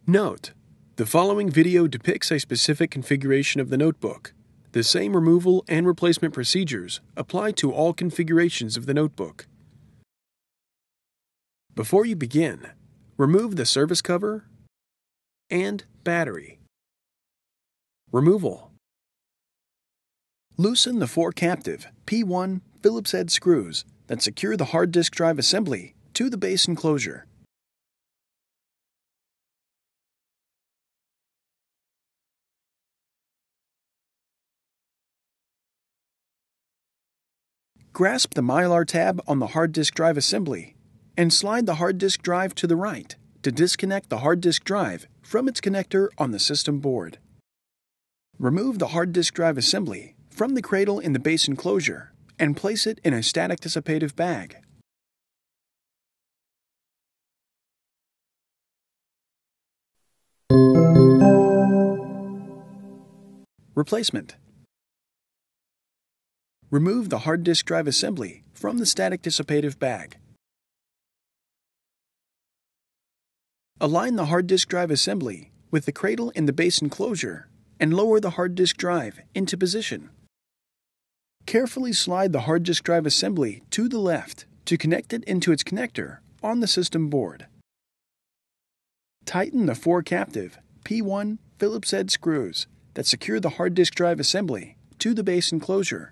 Note: the following video depicts a specific configuration of the notebook. The same removal and replacement procedures apply to all configurations of the notebook. Before you begin, remove the service cover and battery. Removal. Loosen the 4 captive P1 Phillips head screws that secure the hard disk drive assembly to the base enclosure. Grasp the Mylar tab on the hard disk drive assembly and slide the hard disk drive to the right to disconnect the hard disk drive from its connector on the system board. Remove the hard disk drive assembly from the cradle in the base enclosure and place it in a static dissipative bag. Replacement. Remove the hard disk drive assembly from the static dissipative bag. Align the hard disk drive assembly with the cradle in the base enclosure and lower the hard disk drive into position. Carefully slide the hard disk drive assembly to the left to connect it into its connector on the system board. Tighten the 4 captive P1 Phillips head screws that secure the hard disk drive assembly to the base enclosure.